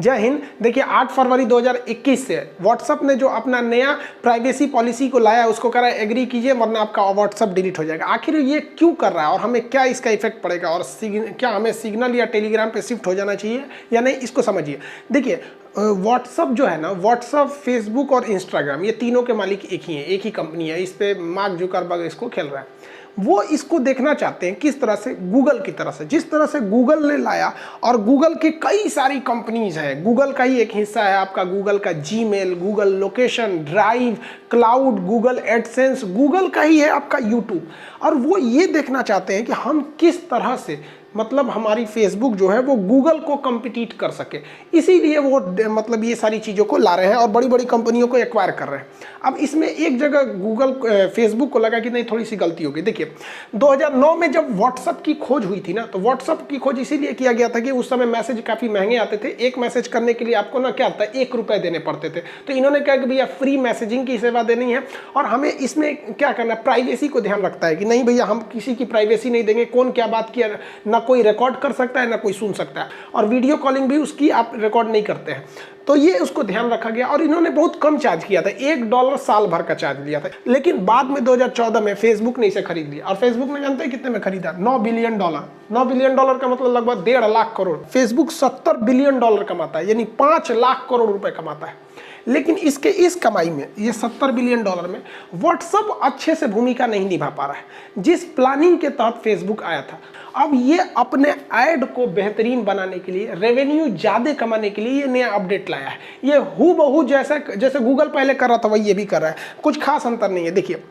जय हिंद। देखिए 8 फरवरी 2021 से व्हाट्सअप ने जो अपना नया प्राइवेसी पॉलिसी को लाया उसको कह रहा है एग्री कीजिए वरना आपका व्हाट्सअप डिलीट हो जाएगा। आखिर ये क्यों कर रहा है और हमें क्या इसका इफेक्ट पड़ेगा और क्या हमें सिग्नल या टेलीग्राम पे शिफ्ट हो जाना चाहिए या नहीं, इसको समझिए। देखिए व्हाट्सअप जो है ना, व्हाट्सअप, फेसबुक और इंस्टाग्राम ये तीनों के मालिक एक ही हैं, एक ही कंपनी है। इस पे मार्क जुकरबर्ग इसको खेल रहा है। वो इसको देखना चाहते हैं किस तरह से, गूगल की तरह से, जिस तरह से गूगल ने लाया। और गूगल की कई सारी कंपनीज हैं, गूगल का ही एक हिस्सा है आपका गूगल का Gmail, Google location, drive, cloud, Google AdSense, Google का ही है आपका यूट्यूब। और वो ये देखना चाहते हैं कि हम किस तरह से, मतलब हमारी फेसबुक जो है वो गूगल को कम्पिटिट कर सके, इसीलिए वो मतलब ये सारी चीज़ों को ला रहे हैं और बड़ी बड़ी कंपनियों को एक्वायर कर रहे हैं। अब इसमें एक जगह गूगल फेसबुक को लगा कि नहीं थोड़ी सी गलती होगी। देखिए 2009 में जब व्हाट्सअप की खोज हुई थी ना, तो व्हाट्सअप की खोज इसीलिए किया गया था कि उस समय मैसेज काफ़ी महंगे आते थे। एक मैसेज करने के लिए आपको ना क्या आता है, 1 रुपये देने पड़ते थे। तो इन्होंने कहा कि भैया फ्री मैसेजिंग की सेवा देनी है और हमें इसमें क्या करना है, प्राइवेसी को ध्यान रखता है कि नहीं भैया हम किसी की प्राइवेसी नहीं देंगे, कौन क्या बात किया ना कोई रिकॉर्ड कर सकता है ना कोई सुन सकता है, और वीडियो कॉलिंग भी उसकी आप रिकॉर्ड नहीं करते हैं। तो ये उसको ध्यान रखा गया और इन्होंने बहुत कम चार्ज किया था, $1 साल भर का चार्ज लिया था। लेकिन बाद में 2014 में फेसबुक ने इसे खरीद लिया और फेसबुक ने जानते हैं कितने में खरीदा, $9 बिलियन। $9 बिलियन का मतलब लगभग 1.5 लाख करोड़। फेसबुक $70 बिलियन कमाता है, यानी 5 लाख करोड़ रुपए कमाता है। लेकिन इसके इस कमाई में, ये $70 बिलियन में, व्हाट्सएप अच्छे से भूमिका नहीं निभा पा रहा है जिस प्लानिंग के तहत फेसबुक आया था। अब ये अपने ऐड को बेहतरीन बनाने के लिए, रेवेन्यू ज़्यादा कमाने के लिए ये नया अपडेट लाया है। ये हूबहू जैसे गूगल पहले कर रहा था वही ये भी कर रहा है, कुछ खास अंतर नहीं है। देखिए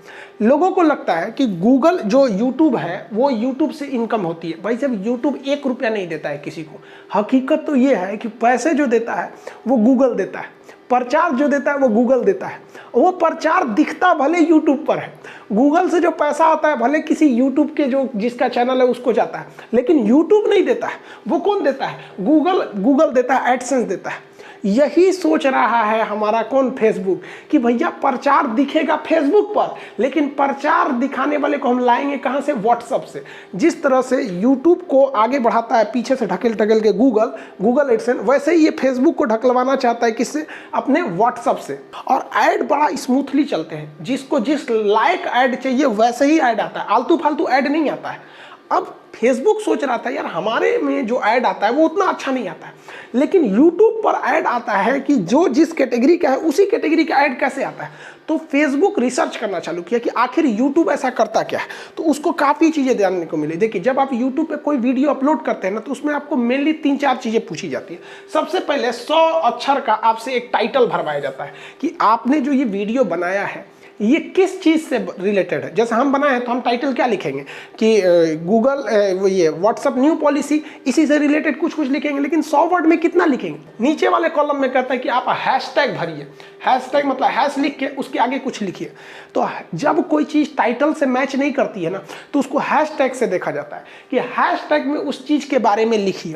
लोगों को लगता है कि गूगल जो यूट्यूब है वो यूट्यूब से इनकम होती है। भाई जब यूट्यूब 1 रुपया नहीं देता है किसी को, हकीकत तो ये है कि पैसे जो देता है वो गूगल देता है, प्रचार जो देता है वो गूगल देता है। वो प्रचार दिखता भले यूट्यूब पर है, गूगल से जो पैसा आता है भले किसी यूट्यूब के जो जिसका चैनल है उसको जाता है, लेकिन यूट्यूब नहीं देता है। वो कौन देता है? गूगल देता है, एडसेंस देता है। यही सोच रहा है हमारा कौन, फेसबुक, कि भैया प्रचार दिखेगा फेसबुक पर, लेकिन प्रचार दिखाने वाले को हम लाएंगे कहां से? व्हाट्सएप से। जिस तरह से यूट्यूब को आगे बढ़ाता है पीछे से ढकेल के गूगल एडसेंस, वैसे ही ये फेसबुक को ढकलवाना चाहता है किससे? अपने व्हाट्सएप से। और ऐड बड़ा स्मूथली चलते हैं, जिसको जिस लायक ऐड चाहिए वैसे ही ऐड आता है, आलतू फालतू ऐड नहीं आता है। अब फेसबुक सोच रहा था यार हमारे में जो ऐड आता है वो उतना अच्छा नहीं आता है, लेकिन यूट्यूब पर ऐड आता है कि जो जिस कैटेगरी का है उसी कैटेगरी का ऐड कैसे आता है। तो फेसबुक रिसर्च करना चालू किया कि आखिर यूट्यूब ऐसा करता क्या है। तो उसको काफ़ी चीज़ें जानने को मिली। देखिए जब आप यूट्यूब पे कोई वीडियो अपलोड करते हैं ना, तो उसमें आपको मेनली 3-4 चीज़ें पूछी जाती है। सबसे पहले 100 अक्षर का आपसे एक टाइटल भरवाया जाता है कि आपने जो ये वीडियो बनाया है ये किस चीज़ से रिलेटेड है। जैसे हम बनाए हैं तो हम टाइटल क्या लिखेंगे कि गूगल ये व्हाट्सएप न्यू पॉलिसी, इसी से रिलेटेड कुछ लिखेंगे, लेकिन 100 वर्ड में कितना लिखेंगे? नीचे वाले कॉलम में कहता है कि आप हैशटैग भरिए। हैशटैग मतलब हैश लिख के उसके आगे कुछ लिखिए। तो जब कोई चीज़ टाइटल से मैच नहीं करती है ना, तो उसको हैशटैग से देखा जाता है कि हैशटैग में उस चीज़ के बारे में लिखिए।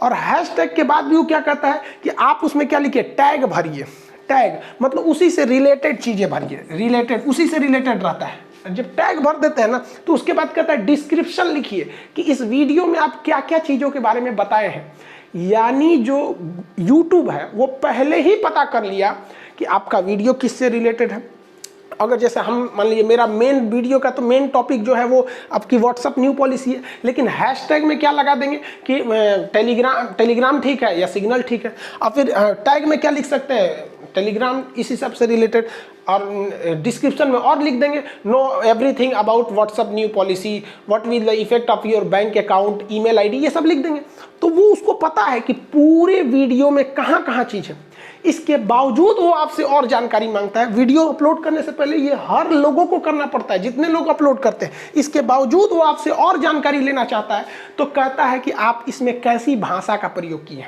और हैशटैग के बाद भी वो क्या कहता है कि आप उसमें क्या लिखिए? टैग भरिए। टैग मतलब उसी से रिलेटेड चीजें भरिए, रिलेटेड उसी से रिलेटेड रहता है। जब टैग भर देते हैं ना, तो उसके बाद कहता है डिस्क्रिप्शन लिखिए कि इस वीडियो में आप क्या क्या चीजों के बारे में बताए हैं। यानी जो YouTube है वो पहले ही पता कर लिया कि आपका वीडियो किससे रिलेटेड है। अगर जैसे हम मान लीजिए मेरा मेन वीडियो का तो मेन टॉपिक जो है वो आपकी व्हाट्सएप न्यू पॉलिसी है, लेकिन हैशटैग में क्या लगा देंगे कि टेलीग्राम ठीक है या सिग्नल ठीक है। और फिर टैग में क्या लिख सकते हैं? टेलीग्राम इसी सब से रिलेटेड। और डिस्क्रिप्शन में और लिख देंगे know everything about WhatsApp new policy, what will the effect of your bank account, email ID, ये सब लिख देंगे। तो वो उसको पता है कि पूरे वीडियो में कहाँ कहाँ चीज़ है। इसके बावजूद वो आपसे और जानकारी मांगता है। वीडियो अपलोड करने से पहले ये हर लोगों को करना पड़ता है, जितने लोग अपलोड करते हैं। इसके बावजूद वो आपसे और जानकारी लेना चाहता है, तो कहता है कि आप इसमें कैसी भाषा का प्रयोग किए,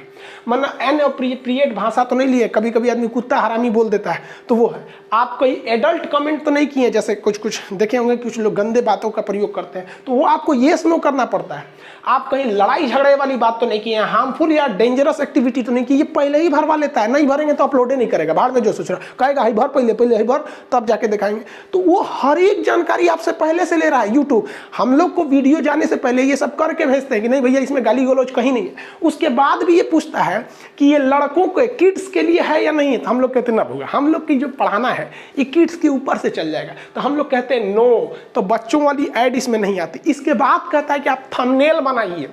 मतलब अनअप्रोप्रिएट भाषा तो नहीं लिए। कभी कभी आदमी कुत्ता हरामी बोल देता है, तो वो है। आप कोई एडल्ट कमेंट तो नहीं किए, जैसे कुछ देखे होंगे कुछ लोग गंदे बातों का प्रयोग करते हैं, तो वो आपको येस नो करना पड़ता है। आप कहीं लड़ाई झगड़े वाली बात तो नहीं किए, हार्मफुल या डेंजरस एक्टिविटी तो नहीं की, ये पहले ही भरवा लेता है। नहीं भरेंगे दिखाएंगे तो अपलोड ही नहीं करेगा, भाड़ में जो सोच रहा, कहेगा हाई भर पहले हाई भर तब जाके दिखाएंगे। तो वो हर एक जानकारी आपसे पहले से ले रहा है यूट्यूब। हम लोग को वीडियो जाने से पहले ये सब करके भेजते हैं कि नहीं भैया इसमें गाली गलौज कहीं नहीं है, उसके बाद भी ये पूछता है कि ये लड़कों के किड्स के लिए है या नहीं है, तो हम लोग कहते हैं ना भैया हम लोग की जो पढ़ाना है ये किड्स के ऊपर से चल जाएगा, तो हम लोग कहते हैं नो, तो बच्चों वाली ऐड इसमें नहीं आती। इसके बाद कहता है कि आप थंबनेल बनाइए।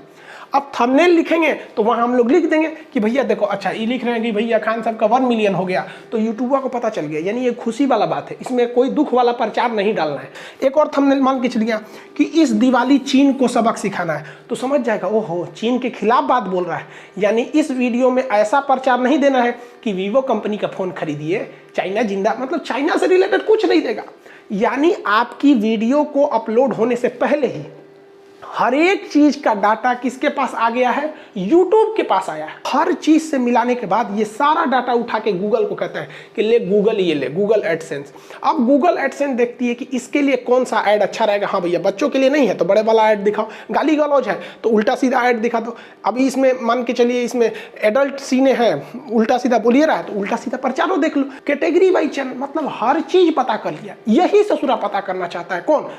अब थंबनेल लिखेंगे तो वहाँ हम लोग लिख देंगे कि भैया देखो, अच्छा ये लिख रहे हैं कि भैया खान साहब का 1 मिलियन हो गया, तो यूट्यूबर को पता चल गया, यानी ये खुशी वाला बात है, इसमें कोई दुख वाला प्रचार नहीं डालना है। एक और थंबनेल मान के चलिए कि इस दिवाली चीन को सबक सिखाना है, तो समझ जाएगा ओहो चीन के खिलाफ बात बोल रहा है, यानी इस वीडियो में ऐसा प्रचार नहीं देना है कि वीवो कंपनी का फ़ोन खरीदिए, चाइना जिंदा, मतलब चाइना से रिलेटेड कुछ नहीं देगा। यानी आपकी वीडियो को अपलोड होने से पहले ही हर एक चीज का डाटा किसके पास आ गया है, यूट्यूब के पास आया है। हर चीज से मिलाने के बाद ये सारा डाटा उठा के गूगल को कहता है कि ले गूगल, ये ले गूगल एडसेंस। अब गूगल एडसेंस देखती है कि इसके लिए कौन सा ऐड अच्छा रहेगा। हाँ भैया बच्चों के लिए नहीं है तो बड़े वाला ऐड दिखाओ, गाली गलौज है तो उल्टा सीधा ऐड दिखा दो। अभी इसमें मान के चलिए इसमें एडल्ट सीने हैं, उल्टा सीधा बोलिए रहा है तो उल्टा सीधा प्रचारो देख लो, कैटेगरी वाइज चैनल, मतलब हर चीज पता कर लिया। यही ससुरा पता करना चाहता है कौन,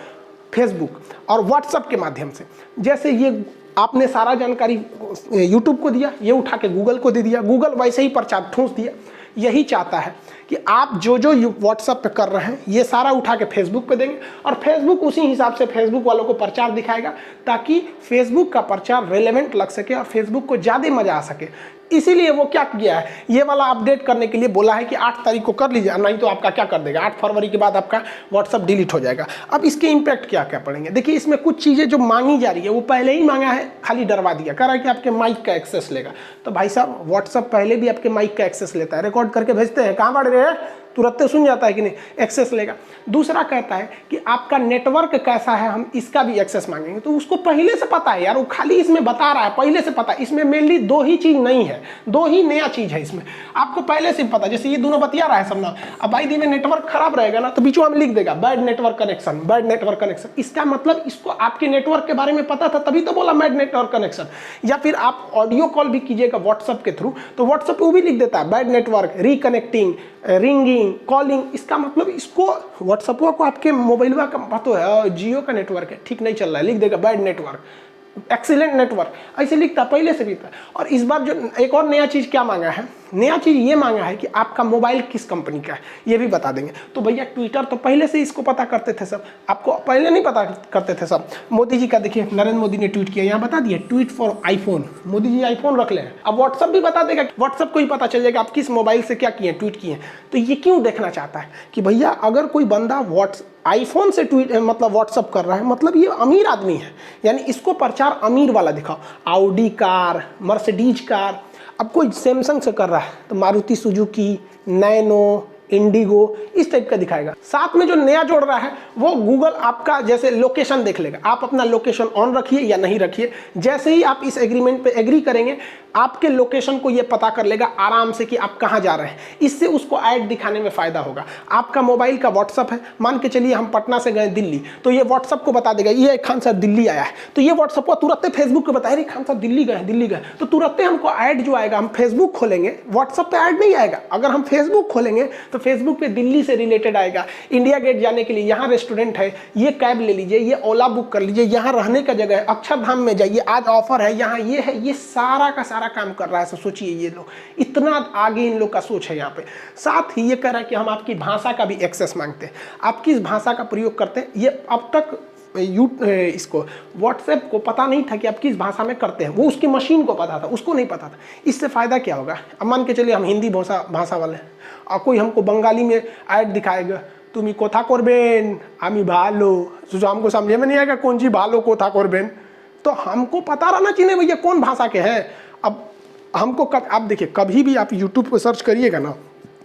फेसबुक और व्हाट्सएप के माध्यम से। जैसे ये आपने सारा जानकारी यूट्यूब को दिया, ये उठा के गूगल को दे दिया, गूगल वैसे ही प्रचार ठूंस दिया। यही चाहता है कि आप जो जो व्हाट्सएप पे कर रहे हैं ये सारा उठा के फेसबुक पे देंगे और फेसबुक उसी हिसाब से फेसबुक वालों को प्रचार दिखाएगा, ताकि फेसबुक का प्रचार रेलेवेंट लग सके और फेसबुक को ज़्यादा मजा आ सके। इसीलिए वो क्या किया है, ये वाला अपडेट करने के लिए बोला है कि 8 तारीख को कर लीजिए, नहीं तो आपका क्या कर देगा, 8 फरवरी के बाद आपका व्हाट्सअप डिलीट हो जाएगा। अब इसके इम्पैक्ट क्या क्या पड़ेंगे, देखिए इसमें कुछ चीज़ें जो मांगी जा रही है वो पहले ही मांगा है, खाली डरवा दिया, कह रहा है कि आपके माइक का एक्सेस लेगा। तो भाई साहब व्हाट्सअप पहले भी आपके माइक का एक्सेस लेता है, रिकॉर्ड करके भेजते हैं, कहाँ बढ़ रहे हैं, तुरंत सुन जाता है कि नहीं, एक्सेस लेगा। दूसरा कहता है कि आपका नेटवर्क कैसा है, हम इसका भी एक्सेस मांगेंगे। तो उसको पहले से पता है यार, वो खाली इसमें बता रहा है पहले से पता है। इसमें मेनली 2 ही चीज़ नहीं है, 2 ही नया चीज़ है इसमें, आपको पहले से पता। जैसे ये दोनों बतिया रहा है सब ना, अब भाई दी में नेटवर्क खराब रहेगा ना तो बीचों में लिख देगा bad network connection, bad network connection. इसका मतलब इसको आपके नेटवर्क के बारे में पता था तभी तो बोला बैड नेटवर्क कनेक्शन। या फिर आप ऑडियो कॉल भी कीजिएगा व्हाट्सअप के थ्रू तो व्हाट्सअप पे वो भी लिख देता है bad network, reconnecting, ringing, calling. इसका मतलब इसको व्हाट्सअप को आपके मोबाइल का पता है जियो का नेटवर्क है, ठीक नहीं चल रहा है, लिख देगा बैड नेटवर्क, एक्सीलेंट नेटवर्क, ऐसे लिखता पहले से भी था। और इस बार जो एक और नया चीज़ क्या मांगा है, नया चीज़ ये मांगा है कि आपका मोबाइल किस कंपनी का है ये भी बता देंगे। तो भैया ट्विटर तो पहले से इसको पता करते थे सब, आपको पहले नहीं पता करते थे सब। मोदी जी का देखिए, नरेंद्र मोदी ने ट्वीट किया, यहाँ बता दिया tweet for iPhone, Modi ji iPhone रख लें। अब व्हाट्सअप भी बता देगा, व्हाट्सअप को ही पता चल जाएगा आप किस मोबाइल से क्या किए, ट्वीट किए। तो ये क्यों देखना चाहता है कि भैया अगर कोई बंदा आईफोन से ट्वीट मतलब व्हाट्सअप कर रहा है मतलब ये अमीर आदमी है, यानी इसको प्रचार अमीर वाला दिखाओ। ऑडी कार, मर्सिडीज कार, अब कोई सैमसंग से कर रहा है तो मारुति सुजुकी, नैनो, इंडिगो, इस टाइप का दिखाएगा। साथ में जो नया जोड़ रहा है वो गूगल आपका जैसे लोकेशन देख लेगा, आप अपना लोकेशन ऑन रखिए या नहीं रखिए। जैसे ही आप इस एग्रीमेंट पे एग्री करेंगे आपके लोकेशन को ये पता कर लेगा आराम से कि आप कहाँ जा रहे हैं। इससे उसको ऐड दिखाने में फ़ायदा होगा। आपका मोबाइल का व्हाट्सअप है, मान के चलिए हम पटना से गए दिल्ली, तो ये व्हाट्सअप को बता देगा ये खान साहब दिल्ली आया है, तो ये व्हाट्सअप को तुरंत फेसबुक को बताए रे खान साहब दिल्ली गए, तो तुरंत हमको ऐड जो आएगा, हम फेसबुक खोलेंगे, व्हाट्सअप पे ऐड नहीं आएगा। अगर हम फेसबुक खोलेंगे तो फेसबुक पे दिल्ली से रिलेटेड आएगा, इंडिया गेट जाने के लिए यहाँ रेस्टोरेंट है, ये कैब ले लीजिए, ये ओला बुक कर लीजिए, यहाँ रहने का जगह है, अक्षरधाम में जाइए, आज ऑफर है, यहाँ ये है, ये सारा का सारा काम कर रहा है। तो सोचिए ये लोग इतना आगे इन लोग का सोच है यहाँ पे। साथ ही ये कह रहा है कि हम आपकी भाषा का भी एक्सेस मांगते हैं, आप किस भाषा का प्रयोग करते हैं। ये अब तक इसको व्हाट्सएप को पता नहीं था कि आप किस भाषा में करते हैं, वो उसकी मशीन को पता था, उसको नहीं पता था। इससे फ़ायदा क्या होगा, अब मान के चलिए हम हिंदी भाषा वाले हैं और कोई हमको बंगाली में ऐड दिखाएगा, तुम कोथा करबेन आमी भालो, जो हमको समझे में नहीं आएगा कौन सी भालो कोथा करबेन, तो हमको पता रहना चाहिए भैया कौन भाषा के हैं। अब हमको आप देखिए कभी भी आप यूट्यूब पर सर्च करिएगा ना,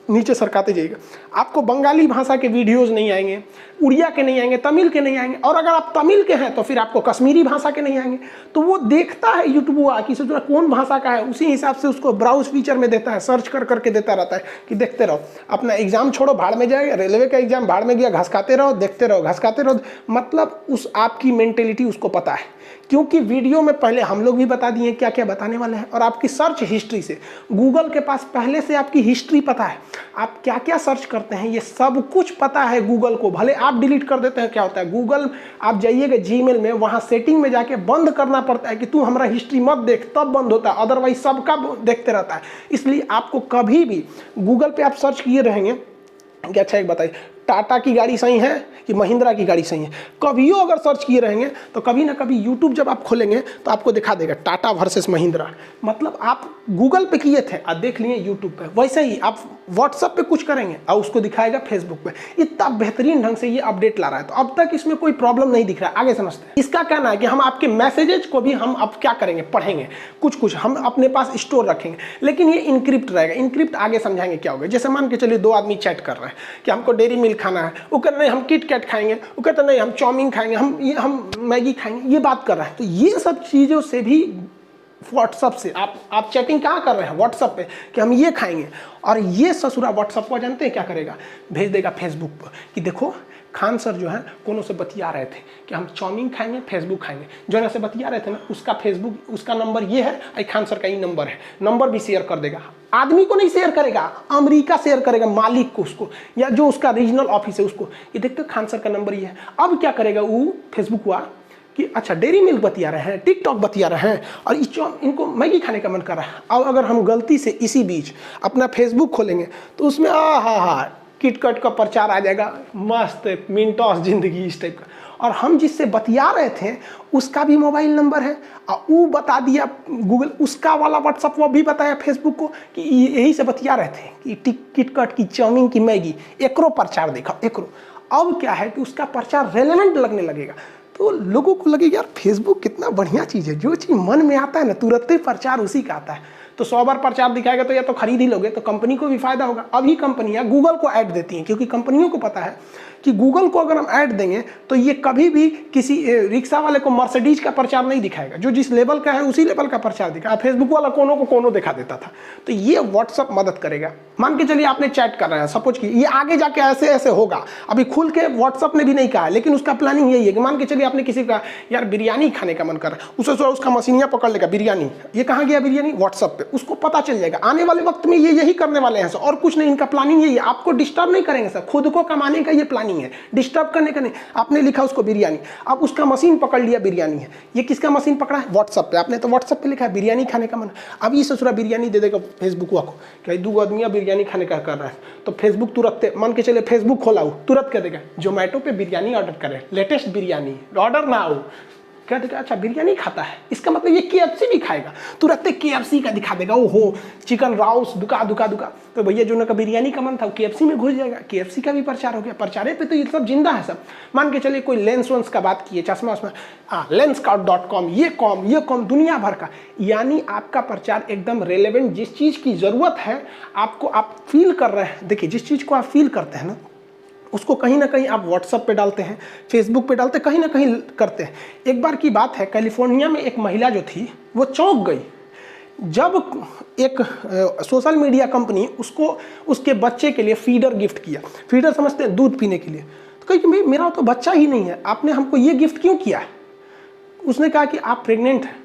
नीचे सरकाते जाइएगा, आपको बंगाली भाषा के वीडियोस नहीं आएंगे, उड़िया के नहीं आएंगे, तमिल के नहीं आएंगे, और अगर आप तमिल के हैं तो फिर आपको कश्मीरी भाषा के नहीं आएंगे। तो वो देखता है यूट्यूब कि सोचना कौन भाषा का है, उसी हिसाब से उसको ब्राउज फीचर में देता है, सर्च कर करके देता रहता है कि देखते रहो। अपना एग्जाम छोड़ो भाड़ में जाएगा, रेलवे का एग्जाम भाड़ में गया, घसकाते रहो, देखते रहो, घसकाते रहो। मतलब उस आपकी मेंटेलिटी उसको पता है क्योंकि वीडियो में पहले हम लोग भी बता दिए क्या क्या बताने वाले हैं, और आपकी सर्च हिस्ट्री से गूगल के पास पहले से आपकी हिस्ट्री पता है, आप क्या क्या सर्च करते हैं ये सब कुछ पता है गूगल को। भले आप डिलीट कर देते हैं, क्या होता है गूगल, आप जाइएगा जीमेल में, वहाँ सेटिंग में जाके बंद करना पड़ता है कि तू हमारा हिस्ट्री मत देख, तब बंद होता है, अदरवाइज सबका देखते रहता है। इसलिए आपको कभी भी गूगल पे आप सर्च किए रहेंगे कि अच्छा एक बताइए टाटा की गाड़ी सही है कि महिंद्रा की गाड़ी सही है, कभी अगर सर्च किए रहेंगे तो कभी ना कभी यूट्यूब जब आप खोलेंगे तो आपको दिखा देगा टाटा वर्सेस महिंद्रा, मतलब आप गूगल पे किए थे और देख लिए यूट्यूब पे। वैसे ही आप व्हाट्सएप पे कुछ करेंगे और उसको दिखाएगा फेसबुक पे। इतना बेहतरीन ढंग से ये अपडेट ला रहा है, तो अब तक इसमें कोई प्रॉब्लम नहीं दिख रहा है। आगे समझते हैं। इसका कहना है कि हम आपके मैसेजेज को भी हम अब क्या करेंगे, पढ़ेंगे, कुछ हम अपने पास स्टोर रखेंगे, लेकिन ये इनक्रिप्ट रहेगा। इनक्रिप्ट आगे समझाएंगे क्या होगा। जैसे मान के चलिए दो आदमी चैट कर रहे हैं कि हमको डेयरी मिल्क खाना है, वो कहते नहीं हम किट कैट खाएंगे, वो कहते नहीं हम चाउमीन खाएंगे, हम मैगी खाएंगे, ये बात कर रहा है। तो ये सब चीज़ों से भी व्हाट्सअप से आप चैटिंग कहाँ कर रहे हैं, व्हाट्सअप पे, कि हम ये खाएंगे, और ये ससुरा व्हाट्सअप को जानते हैं क्या करेगा, भेज देगा फेसबुक पर कि देखो खान सर जो है कोनो से बतिया रहे थे कि हम चाउमीन खाएंगे, फेसबुक खाएंगे, जो से बतिया रहे थे ना उसका फेसबुक, उसका नंबर ये है, आई खान सर का ये नंबर है, नंबर भी शेयर कर देगा। आदमी को नहीं शेयर करेगा, अमेरिका शेयर करेगा, मालिक को, उसको, या जो उसका रीजनल ऑफिस है उसको, ये देखते खान सर का नंबर ये है। अब क्या करेगा वो फेसबुक हुआ कि अच्छा डेयरी मिल्क बतिया रहे हैं, टिकटॉक बतिया रहे हैं, और इनको मैगी खाने का मन कर रहा है। अब अगर हम गलती से इसी बीच अपना फेसबुक खोलेंगे तो उसमें हा किटकट का प्रचार आ जाएगा, मस्त मिनटॉस जिंदगी इस टाइप का, और हम जिससे बतिया रहे थे उसका भी मोबाइल नंबर है, और वो बता दिया गूगल, उसका वाला व्हाट्सअप वो भी बताया फेसबुक को कि यही से बतिया रहे थे कि किटकट की चाउमीन की मैगी, एकरो प्रचार देखा एकरो। अब क्या है कि उसका प्रचार रेलेवेंट लगने लगेगा, तो लोगों को लगेगा यार फेसबुक कितना बढ़िया चीज़ है, जो चीज़ मन में आता है ना तुरंत ही प्रचार उसी का आता है। तो 100 बार प्रचार दिखाएगा तो या तो खरीद ही लोगे, तो कंपनी को भी फायदा होगा। अभी कंपनियां गूगल को ऐड देती हैं, क्योंकि कंपनियों को पता है कि गूगल को अगर हम ऐड देंगे तो ये कभी भी किसी रिक्शा वाले को मर्सिडीज का प्रचार नहीं दिखाएगा, जो जिस लेवल का है उसी लेवल का प्रचार दिखाएगा। फेसबुक वाला कोनो को कोनो दिखा देता था, तो ये व्हाट्सअप मदद करेगा। मान के चलिए आपने चैट कर रहे हैं, सपोज कि ये आगे जाके ऐसे ऐसे होगा, अभी खुल के व्हाट्सअप ने भी नहीं कहा, लेकिन उसका प्लानिंग यही है कि मान के चलिए आपने किसी का यार बिरयानी खाने का मन कर रहा है, उसे उसका मशीनिया पकड़ लेगा बिरयानी, ये कहाँ गया बिरयानी, व्हाट्सअप पे, उसको पता चल जाएगा। आने वाले वक्त में ये यही करने वाले हैं सर, और कुछ नहीं, इनका प्लानिंग यही है, आपको डिस्टर्ब नहीं करेंगे सर, खुद को कमाने का ये प्लानिंग है, डिस्टर्ब करने का नहीं। आपने लिखा उसको बिरयानी, अब उसका मशीन पकड़ लिया बिरयानी है, ये किसका मशीन पकड़ा है, व्हाट्सएप पे, आपने तो व्हाट्सएप पे लिखा है बिरयानी खाने का मन, अब ये ससुरा बिरयानी दे देगा फेसबुक को कि 2 आदमी बिरयानी खाने का कर रहा है, तो फेसबुक तुरंत, मान के चले फेसबुक खोला हो, तुरंत कह देगा जोमेटो पे बिरयानी ऑर्डर करें, लेटेस्ट बिरयानी ऑर्डर ना हो, क्या देगा, अच्छा बिरयानी खाता है, इसका मतलब ये KFC भी खाएगा, तुरंत KFC का दिखा देगा, ओहो चिकन राउस दुका, तो भैया जो का बिरयानी का मन था वो KFC में घुस जाएगा, KFC का भी प्रचार हो गया। प्रचारे पे तो ये सब जिंदा है सब। मान के चलिए कोई लेंस वेंस का बात किए, चश्मा उसमें lenscout.com, ये कॉम दुनिया भर का, यानी आपका प्रचार एकदम रेलेवेंट, जिस चीज़ की ज़रूरत है आपको, आप फील कर रहे हैं। देखिए जिस चीज़ को आप फील करते हैं ना उसको कहीं ना कहीं आप व्हाट्सएप पे डालते हैं, फेसबुक पे डालते हैं, कहीं ना कहीं करते हैं। एक बार की बात है, कैलिफोर्निया में एक महिला जो थी वो चौंक गई जब एक सोशल मीडिया कंपनी उसको उसके बच्चे के लिए फीडर गिफ्ट किया। फीडर समझते हैं दूध पीने के लिए, तो कही कि भाई मेरा तो बच्चा ही नहीं है, आपने हमको ये गिफ्ट क्यों किया है। उसने कहा कि आप प्रेग्नेंट हैं।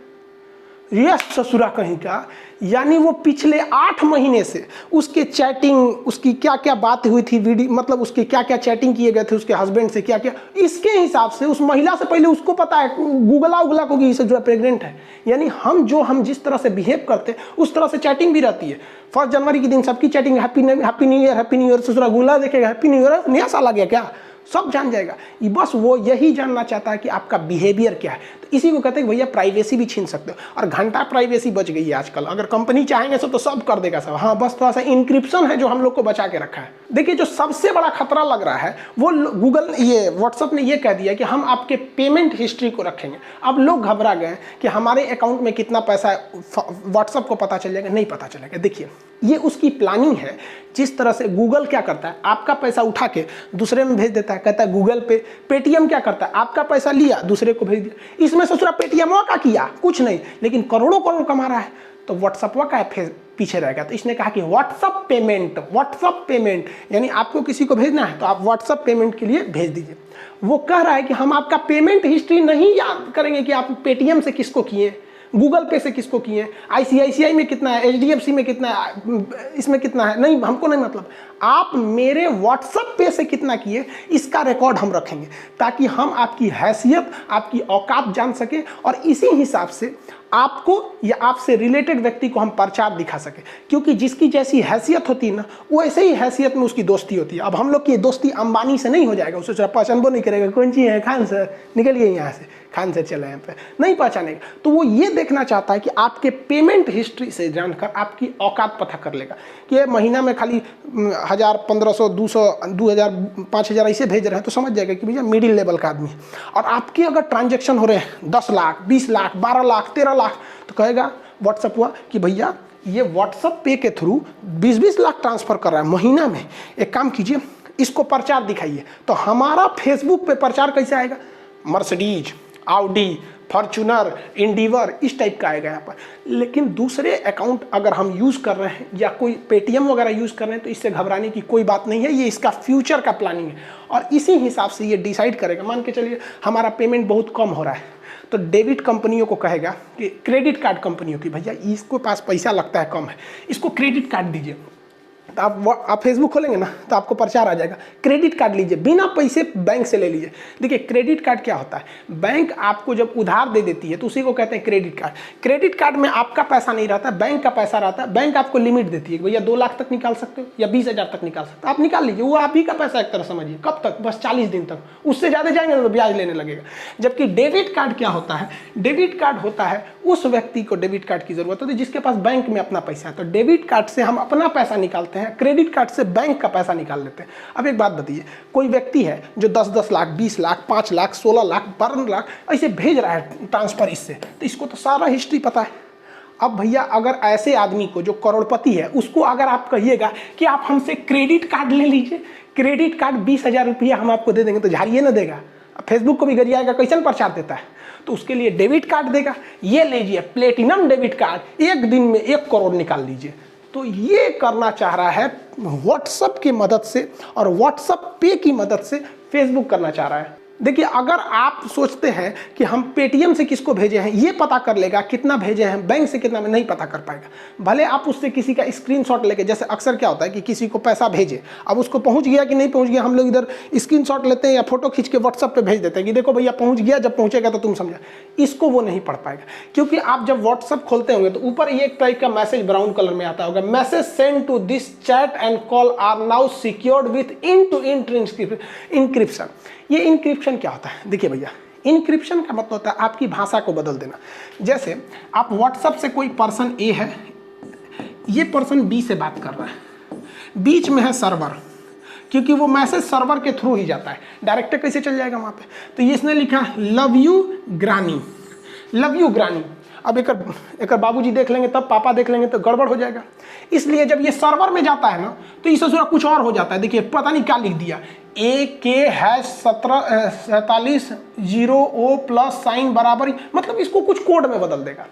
यस ससुरा कहीं का, यानी वो पिछले 8 महीने से उसके चैटिंग, उसकी क्या क्या बात हुई थी, वीडियो मतलब उसके क्या क्या चैटिंग किए गए थे उसके हस्बैंड से, क्या क्या, इसके हिसाब से उस महिला से पहले उसको पता है, गूगला को कि इसे जो है प्रेग्नेंट है। यानी हम जिस तरह से बिहेव करते हैं उस तरह से चैटिंग भी रहती है। 1 जनवरी के दिन सबकी चैटिंग हैप्पी न्यू ईयर, ससुरा गुला देखेगा हैप्पी न्यू ईयर, नया साल आ गया क्या, सब जान जाएगा। बस वो यही जानना चाहता है कि आपका बिहेवियर क्या है। तो इसी को कहते हैं भैया प्राइवेसी भी छीन सकते हो, और घंटा प्राइवेसी बच गई है आजकल। अगर कंपनी चाहेंगे तो सब कर देगा सब। हाँ बस थोड़ा सा इंक्रिप्शन है जो हम लोग को बचा के रखा है। देखिए जो सबसे बड़ा खतरा लग रहा है वो गूगल, ये व्हाट्सएप ने ये कह दिया कि हम आपके पेमेंट हिस्ट्री को रखेंगे। अब लोग घबरा गए कि हमारे अकाउंट में कितना पैसा है व्हाट्सएप को पता चल जाएगा, नहीं पता चलेगा। देखिए ये उसकी प्लानिंग है। जिस तरह से गूगल क्या करता है, आपका पैसा उठा के दूसरे में भेज देता है, कहता है गूगल पे। पेटीएम क्या करता है, आपका पैसा लिया दूसरे को भेज दिया। इसमें ससुरा पेटीएम का किया कुछ नहीं, लेकिन करोड़ों करोड़ कमा रहा है। तो व्हाट्सएप का है पीछे रह गया। तो इसने कहा कि व्हाट्सअप पेमेंट यानी आपको किसी को भेजना है तो आप व्हाट्सअप पेमेंट के लिए भेज दीजिए। वो कह रहा है कि हम आपका पेमेंट हिस्ट्री नहीं याद करेंगे कि आप पेटीएम से किसको किए, गूगल पे से किसको किए, आईसीआईसीआई में कितना है, एचडीएफसी में कितना है, इसमें कितना है, नहीं हमको नहीं मतलब, आप मेरे व्हाट्सएप पे से कितना किए इसका रिकॉर्ड हम रखेंगे ताकि हम आपकी हैसियत, आपकी औकात जान सके और इसी हिसाब से आपको या आपसे रिलेटेड व्यक्ति को हम प्रचार दिखा सके। क्योंकि जिसकी जैसी हैसियत होती है ना वैसे ही हैसियत में उसकी दोस्ती होती है। अब हम लोग की दोस्ती अंबानी से नहीं हो जाएगा, उसे पहचानबो नहीं करेगा, कौन सी है खान सर, निकलिए यहाँ से, खान सर चले यहाँ पे, नहीं पहचानेगा। तो वो ये देखना चाहता है कि आपके पेमेंट हिस्ट्री से जानकर आपकी औकात पता कर लेगा कि ये महीना में खाली 1000, 1500, 200, 2000, 5000 ऐसे भेज रहे हैं तो समझ जाएगा कि भैया मिडिल लेवल का आदमी है। और आपके अगर ट्रांजेक्शन हो रहे हैं 10 लाख, 20 लाख, 12 लाख, 13 लाख, तो कहेगा व्हाट्सअप हुआ कि भैया ये व्हाट्सअप पे के थ्रू 20-20 लाख ट्रांसफ़र कर रहा है महीना में, एक काम कीजिए इसको प्रचार दिखाइए। तो हमारा फेसबुक पे प्रचार कैसे आएगा, मर्सिडीज, ऑडी, फॉर्च्यूनर, इंडिवर, इस टाइप का आएगा यहाँ पर। लेकिन दूसरे अकाउंट अगर हम यूज़ कर रहे हैं या कोई पेटीएम वगैरह यूज़ कर रहे हैं तो इससे घबराने की कोई बात नहीं है, ये इसका फ्यूचर का प्लानिंग है और इसी हिसाब से ये डिसाइड करेगा। मान के चलिए हमारा पेमेंट बहुत कम हो रहा है तो डेबिट कंपनियों को कहेगा कि क्रेडिट कार्ड कंपनियों की, भैया इसको पास पैसा लगता है कम है, इसको क्रेडिट कार्ड दीजिए। तो आप फेसबुक खोलेंगे ना तो आपको प्रचार आ जाएगा, क्रेडिट कार्ड लीजिए, बिना पैसे बैंक से ले लीजिए। देखिए क्रेडिट कार्ड क्या होता है, बैंक आपको जब उधार दे देती है तो उसी को कहते हैं क्रेडिट कार्ड। क्रेडिट कार्ड में आपका पैसा नहीं रहता, बैंक का पैसा रहता है। बैंक आपको लिमिट देती है कि भैया 2 लाख तक निकाल सकते हो या 20,000 तक निकाल सकते हो, आप निकाल लीजिए, वो आप ही का पैसा एक तरह समझिए। कब तक, बस 40 दिन तक, उससे ज़्यादा जाएंगे तो ब्याज लेने लगेगा। जबकि डेबिट कार्ड क्या होता है, डेबिट कार्ड होता है उस व्यक्ति को डेबिट कार्ड की जरूरत होती है जिसके पास बैंक में अपना पैसा है। तो डेबिट कार्ड से हम अपना पैसा निकालते हैं, क्रेडिट कार्ड से बैंक का पैसा निकाल लेते हैं। अब एक बात बताइए, कोई व्यक्ति है जो 10-10 लाख, 20 लाख, 5 लाख, 16 लाख, 12 लाख ऐसे भेज रहा है ट्रांसफर इससे, तो इसको तो सारा हिस्ट्री पता है। अब भैया अगर ऐसे आदमी को जो करोड़पति है उसको अगर आप कहिएगा कि आप हमसे क्रेडिट कार्ड ले लीजिए, क्रेडिट कार्ड 20,000 रुपया हम आपको दे देंगे, तो झाड़िए ना देगा। फेसबुक को भी गरियाएगा, कैसन प्रचार देता है, तो उसके लिए डेबिट कार्ड देगा, ये लीजिए प्लेटिनम डेबिट कार्ड, 1 दिन में 1 करोड़ निकाल लीजिए। तो ये करना चाह रहा है व्हाट्सएप की मदद से और व्हाट्सएप पे की मदद से फेसबुक करना चाह रहा है। देखिए अगर आप सोचते हैं कि हम पेटीएम से किसको भेजे हैं ये पता कर लेगा, कितना भेजे हैं, बैंक से कितना में नहीं पता कर पाएगा। भले आप उससे किसी का स्क्रीनशॉट लेके, जैसे अक्सर क्या होता है कि किसी को पैसा भेजे, अब उसको पहुंच गया कि नहीं पहुंच गया, हम लोग इधर स्क्रीनशॉट लेते हैं या फोटो खींच के व्हाट्सएप पे भेज देते हैं कि देखो भैया पहुंच गया, जब पहुंचेगा तो तुम समझा। इसको वो नहीं पढ़ पाएगा क्योंकि आप जब व्हाट्सएप खोलते होंगे तो ऊपर ये एक टाइप का मैसेज ब्राउन कलर में आता होगा, message send to this chat and call are now secured with end encryption. ये इंक्रिप्शन क्या होता है, देखिए भैया इंक्रिप्शन का मतलब होता है आपकी भाषा को बदल देना। जैसे आप व्हाट्सएप से कोई पर्सन ए है, ये पर्सन बी से बात कर रहा है, बीच में है सर्वर, क्योंकि वो मैसेज सर्वर के थ्रू ही जाता है, डायरेक्ट कैसे चल जाएगा वहाँ पे। तो ये इसने लिखा love you granny, love you granny. अब एक बाबूजी देख लेंगे तब पापा देख लेंगे तो गड़बड़ हो जाएगा। इसलिए जब ये सर्वर में जाता है ना तो इससे थोड़ा कुछ और हो जाता है। देखिए पता नहीं क्या लिख दिया, AK#47 प्लस साइन बराबर, मतलब इसको कुछ कोड में बदल देगा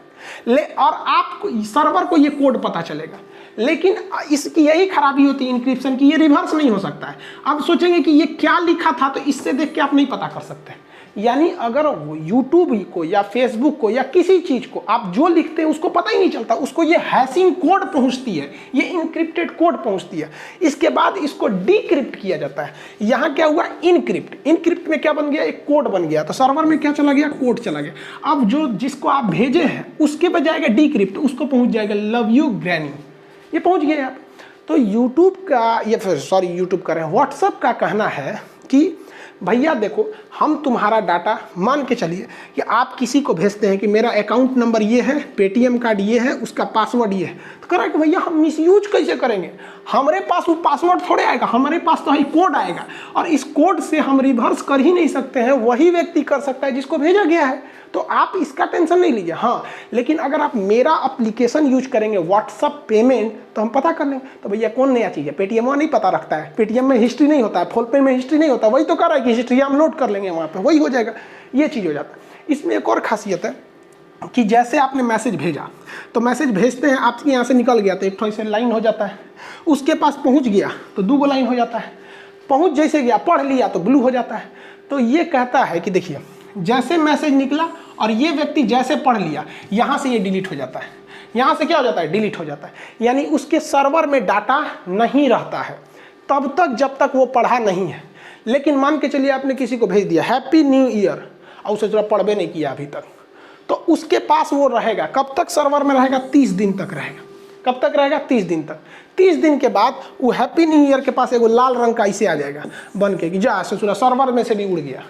और आपको सर्वर को ये कोड पता चलेगा। लेकिन इसकी यही खराबी होती है इंक्रिप्शन की, ये रिवर्स नहीं हो सकता है। आप सोचेंगे कि ये क्या लिखा था तो इससे देख के आप नहीं पता कर सकते। यानी अगर यूट्यूब को या फेसबुक को या किसी चीज़ को आप जो लिखते हैं उसको पता ही नहीं चलता, उसको ये हैशिंग कोड पहुंचती है, ये इनक्रिप्टेड कोड पहुंचती है। इसके बाद इसको डिक्रिप्ट किया जाता है। यहाँ क्या हुआ, इनक्रिप्ट। इनक्रिप्ट में क्या बन गया, एक कोड बन गया, तो सर्वर में क्या चला गया, कोड चला गया। अब जो जिसको आप भेजे हैं उसके पे जाएगा डिक्रिप्ट, उसको पहुँच जाएगा लव यू ग्रैनी, ये पहुँच गया आप। तो यूट्यूब का ये यूट्यूब का व्हाट्सएप का कहना है कि भैया देखो हम तुम्हारा डाटा, मान के चलिए कि आप किसी को भेजते हैं कि मेरा अकाउंट नंबर ये है, पेटीएम कार्ड ये है, उसका पासवर्ड ये है, तो कह रहा है कि भैया हम मिसयूज कैसे करेंगे, हमारे पास वो पासवर्ड थोड़े आएगा, हमारे पास तो है कोड आएगा और इस कोड से हम रिवर्स कर ही नहीं सकते हैं, वही व्यक्ति कर सकता है जिसको भेजा गया है। तो आप इसका टेंशन नहीं लीजिए। हाँ लेकिन अगर आप मेरा एप्लीकेशन यूज करेंगे व्हाट्सएप पेमेंट तो हम पता कर लेंगे। तो भैया कौन नया चीज़ है, पेटीएम नहीं पता रखता है, पेटीएम में हिस्ट्री नहीं होता है, फोनपे में हिस्ट्री नहीं होता, वही तो कर रहा है कि हिस्ट्री हम लोड कर लेंगे वहाँ पे, वही हो जाएगा, ये चीज़ हो जाता है। इसमें एक और खासियत है, कि जैसे आपने मैसेज भेजा, तो मैसेज भेजते हैं आपके यहाँ से निकल गया तो एक ऐसे लाइन हो जाता है, उसके पास पहुँच गया तो 2 लाइन हो जाता है, पहुँच जैसे गया पढ़ लिया तो ब्लू हो जाता है। तो ये कहता है कि देखिए जैसे मैसेज निकला और ये व्यक्ति जैसे पढ़ लिया, यहाँ से ये डिलीट हो जाता है, यहाँ से क्या हो जाता है, डिलीट हो जाता है। यानी उसके सर्वर में डाटा नहीं रहता है तब तक जब तक वो पढ़ा नहीं है। लेकिन मान के चलिए आपने किसी को भेज दिया हैप्पी न्यू ईयर और उसे जरा पढ़ भी नहीं किया अभी तक, तो उसके पास वो रहेगा, कब तक सर्वर में रहेगा, 30 दिन तक रहेगा। कब तक रहेगा, 30 दिन तक। 30 दिन के बाद वो हैप्पी न्यू ईयर के पास एगो लाल रंग का ऐसे आ जाएगा बन के कि जा ससुरा सर्वर में से भी उड़ गया।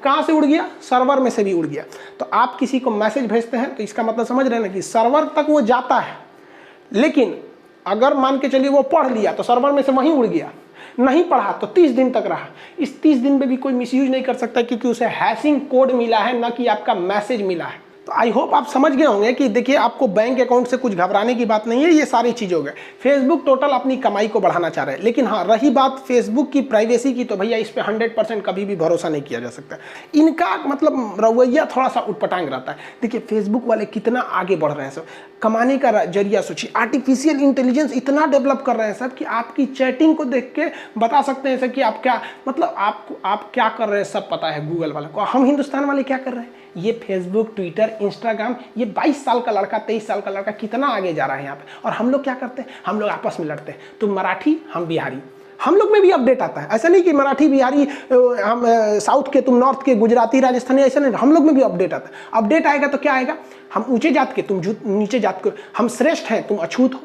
कहाँ से उड़ गया, सर्वर में से भी उड़ गया। तो आप किसी को मैसेज भेजते हैं तो इसका मतलब समझ रहे हैं ना कि सर्वर तक वो जाता है, लेकिन अगर मान के चलिए वो पढ़ लिया तो सर्वर में से वहीं उड़ गया, नहीं पढ़ा तो 30 दिन तक रहा। इस 30 दिन में भी कोई मिसयूज नहीं कर सकता क्योंकि उसे हैशिंग कोड मिला है, ना कि आपका मैसेज मिला है। तो आई होप आप समझ गए होंगे कि देखिए आपको बैंक अकाउंट से कुछ घबराने की बात नहीं है, ये सारी चीज़ हो गए। फेसबुक टोटल अपनी कमाई को बढ़ाना चाह रहे हैं, लेकिन हाँ रही बात फेसबुक की प्राइवेसी की, तो भैया इस पर 100% कभी भी भरोसा नहीं किया जा सकता। इनका मतलब रवैया थोड़ा सा उटपटांग रहता है। देखिए फेसबुक वाले कितना आगे बढ़ रहे हैं सब, कमाने का जरिया सोचिए, आर्टिफिशियल इंटेलिजेंस इतना डेवलप कर रहे हैं सब कि आपकी चैटिंग को देख के बता सकते हैं सब कि आप क्या मतलब आप क्या कर रहे हैं सब पता है गूगल वाले को। हम हिंदुस्तान वाले क्या कर रहे हैं, ये फेसबुक, ट्विटर, इंस्टाग्राम, ये 22 साल का लड़का, 23 साल का लड़का कितना आगे जा रहा है यहाँ पे। और हम लोग क्या करते हैं, हम लोग आपस में लड़ते हैं, तुम मराठी हम बिहारी। हम लोग में भी अपडेट आता है, ऐसा नहीं कि मराठी बिहारी हम साउथ के तुम नॉर्थ के गुजराती राजस्थानी, ऐसा नहीं, हम लोग में भी अपडेट आता है। अपडेट आएगा तो क्या आएगा, हम ऊंचे जात के तुम नीचे जात के, हम श्रेष्ठ हैं तुम अछूत हो।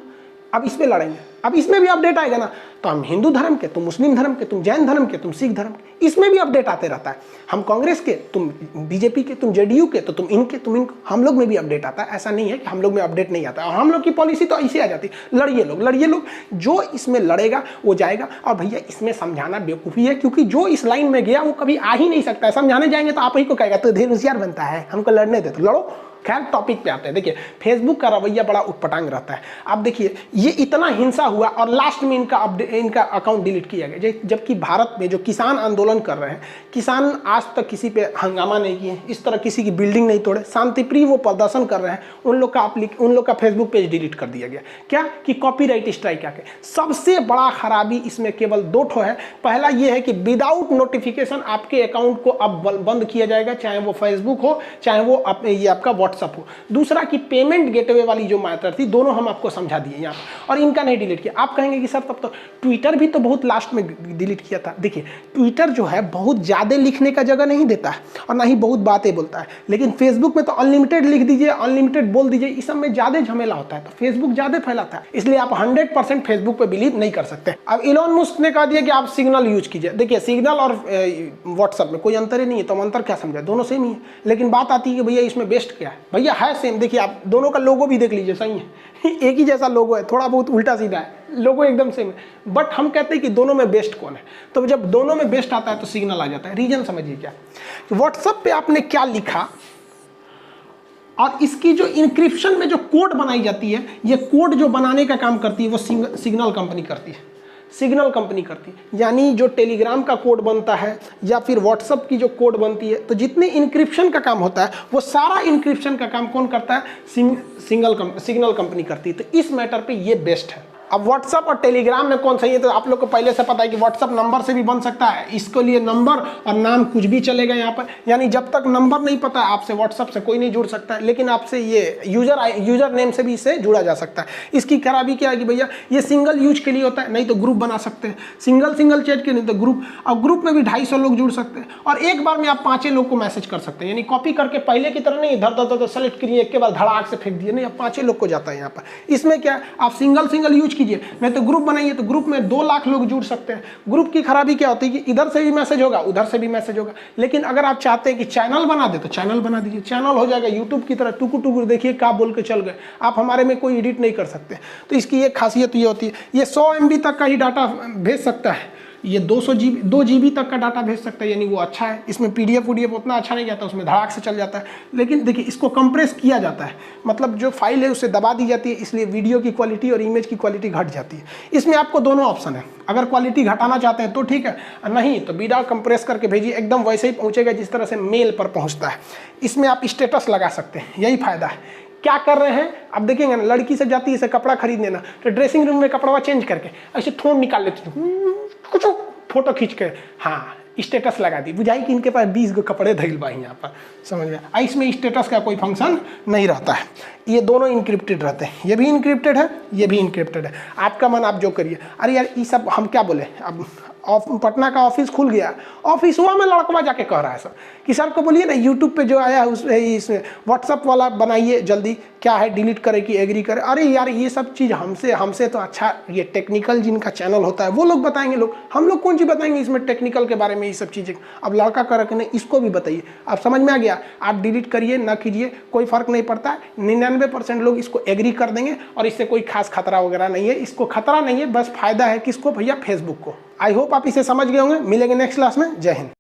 अब इस पे लड़ेंगे, अब इसमें भी अपडेट आएगा ना, तो हम हिंदू धर्म के तुम मुस्लिम धर्म के, तुम जैन धर्म के तुम सिख धर्म के, इसमें भी अपडेट आते रहता है। हम कांग्रेस के तुम बीजेपी के, तुम जेडीयू के तो तुम इनके तुम इनको, हम लोग में भी अपडेट आता है। ऐसा नहीं है कि हम लोग में अपडेट नहीं आता है। और हम लोग की पॉलिसी तो ऐसी आ जाती है, लड़िए लोग, जो इसमें लड़ेगा वो जाएगा। और भैया इसमें समझाना बेवकूफ़ी है, क्योंकि जो इस लाइन में गया वो कभी आ ही नहीं सकता है। समझाने जाएंगे तो आप ही को कहेगा तो ढेर होशियार बनता है, हमको लड़ने दे तो लड़ो। खैर टॉपिक पे आते हैं। देखिए फेसबुक का रवैया बड़ा उटपटांग रहता है। आप देखिए ये इतना हिंसा हुआ और लास्ट में इनका अकाउंट डिलीट किया गया, जबकि भारत में जो किसान आंदोलन कर रहे हैं, किसान आज तक किसी पे हंगामा नहीं किए, इस तरह किसी की बिल्डिंग नहीं तोड़े, शांतिप्रिय वो प्रदर्शन कर रहे हैं, उन लोग का फेसबुक पेज डिलीट कर दिया गया। क्या कि कॉपीराइट स्ट्राइक आके। सबसे बड़ा खराबी इसमें केवल 2 ठो है। पहला ये है कि विदाउट नोटिफिकेशन आपके अकाउंट को अब बंद किया जाएगा, चाहे वो फेसबुक हो चाहे वो ये आपका व्हाट्सअप हो। दूसरा कि पेमेंट गेटवे वाली जो मैटर थी, दोनों हम आपको समझा दिए यहाँ, और इनका नहीं डिलीट किया। आप कहेंगे कि सर तब तो ट्विटर भी तो बहुत लास्ट में डिलीट किया था। देखिए ट्विटर जो है बहुत ज़्यादा लिखने का जगह नहीं देता है और ना ही बहुत बातें बोलता है, लेकिन फेसबुक में तो अनलिमिटेड लिख दीजिए, अनलिमिटेड बोल दीजिए, इस सब में ज़्यादा झमेला होता है, तो फेसबुक ज़्यादा फैलाता है। इसलिए आप 100% फेसबुक पर बिलीव नहीं कर सकते। अब इलॉन मस्क ने कहा दिया कि आप सिग्नल यूज कीजिए। देखिए सिग्नल और व्हाट्सअप में कोई अंतर ही नहीं है, तो हम अंतर क्या समझे, दोनों सेम ही है। लेकिन बात आती है कि भैया इसमें बेस्ट क्या है, भैया है सेम। देखिए आप दोनों का लोगो भी देख लीजिए, सही है, एक ही जैसा लोगो है, थोड़ा बहुत उल्टा सीधा है, लोगो एकदम सेम है, बट हम कहते हैं कि दोनों में बेस्ट कौन है। तो जब दोनों में बेस्ट आता है तो सिग्नल आ जाता है। रीजन समझिए क्या, व्हाट्सएप पे आपने क्या लिखा और इसकी जो इंक्रिप्शन में जो कोड बनाई जाती है, ये कोड जो बनाने का काम करती है वो सिग्नल कंपनी करती है। सिग्नल कंपनी करती है, यानी जो टेलीग्राम का कोड बनता है या फिर व्हाट्सएप की जो कोड बनती है, तो जितने इंक्रिप्शन का काम होता है वो सारा इंक्रिप्शन का काम कौन करता है, सिग्नल कंपनी करती है। तो इस मैटर पे ये बेस्ट है। अब व्हाट्सएप और टेलीग्राम में कौन सही है, तो आप लोग को पहले से पता है कि व्हाट्सएप नंबर से भी बन सकता है, इसके लिए नंबर और नाम कुछ भी चलेगा यहाँ पर। यानी जब तक नंबर नहीं पता है आपसे, व्हाट्सएप से कोई नहीं जुड़ सकता है, लेकिन आपसे ये यूजर नेम से भी इससे जुड़ा जा सकता है। इसकी खराबी क्या है कि भैया ये सिंगल यूज के लिए होता है, नहीं तो ग्रुप बना सकते हैं, सिंगल चैट के, नहीं तो ग्रुप। और ग्रुप में भी 250 लोग जुड़ सकते हैं और एक बार में आप 5 लोग को मैसेज कर सकते हैं। यानी कॉपी करके पहले की तरह नहीं धर सेलेक्ट करिए एक के बाद धड़ाक से फेंक दिए, नहीं, अब 5 लोग को जाता है यहाँ पर। इसमें क्या आप सिंगल यूज कीजिए, नहीं तो ग्रुप बनाइए, तो ग्रुप में 2 लाख लोग जुड़ सकते हैं। ग्रुप की खराबी क्या होती है कि इधर से भी मैसेज होगा, उधर से भी मैसेज होगा। लेकिन अगर आप चाहते हैं कि चैनल बना दे तो चैनल बना दीजिए, चैनल हो जाएगा यूट्यूब की तरह, टुकुर देखिए क्या बोल के चल गए, आप हमारे में कोई एडिट नहीं कर सकते। तो इसकी एक खासियत ये होती है, ये 100 MB तक का ही डाटा भेज सकता है, ये 2 GB तक का डाटा भेज सकता है, यानी वो अच्छा है। इसमें PDF उतना अच्छा नहीं जाता, उसमें धड़ाक से चल जाता है। लेकिन देखिए इसको कंप्रेस किया जाता है, मतलब जो फाइल है उसे दबा दी जाती है, इसलिए वीडियो की क्वालिटी और इमेज की क्वालिटी घट जाती है। इसमें आपको दोनों ऑप्शन है, अगर क्वालिटी घटाना चाहते हैं तो ठीक है, नहीं तो बिना कंप्रेस करके भेजिए, एकदम वैसे ही पहुँचेगा जिस तरह से मेल पर पहुँचता है। इसमें आप स्टेटस लगा सकते हैं, यही फ़ायदा है। क्या कर रहे हैं आप देखेंगे ना, लड़की से जाती है इसे कपड़ा खरीदने ना, तो ड्रेसिंग रूम में कपड़ा चेंज करके ऐसे थोड़ा निकाल लेती हूँ, कुछ फोटो खींच के, हाँ स्टेटस लगा दी, बुझाई कि इनके पास 20 गो कपड़े धैल बा यहाँ पर, समझ में। इसमें स्टेटस का कोई फंक्शन नहीं रहता है। ये दोनों इनक्रिप्टेड रहते हैं, ये भी इनक्रिप्टेड है, ये भी इनक्रिप्टेड है। आपका मन आप जो करिए। अरे यार ये सब हम क्या बोले, अब पटना का ऑफिस खुल गया, ऑफिस हुआ में लड़कवा जाके कह रहा है सर कि सर को बोलिए ना यूट्यूब पे जो आया है उस व्हाट्सअप वाला बनाइए जल्दी, क्या है डिलीट करे कि एग्री करे। अरे यार ये सब चीज़ हमसे तो अच्छा ये टेक्निकल जिनका चैनल होता है वो लोग बताएंगे, हम लोग कौन सी बताएंगे इसमें टेक्निकल के बारे में, ये सब चीज़ें। अब लड़का कर रखे नहीं, इसको भी बताइए। आप समझ में आ गया, आप डिलीट करिए ना कीजिए कोई फ़र्क नहीं पड़ता। 99% लोग इसको एग्री कर देंगे और इससे कोई खास खतरा वगैरह नहीं है। इसको खतरा नहीं है, बस फायदा है किसको भैया, फेसबुक को। आई होप आप इसे समझ गए होंगे। मिलेंगे नेक्स्ट क्लास में। जय हिंद।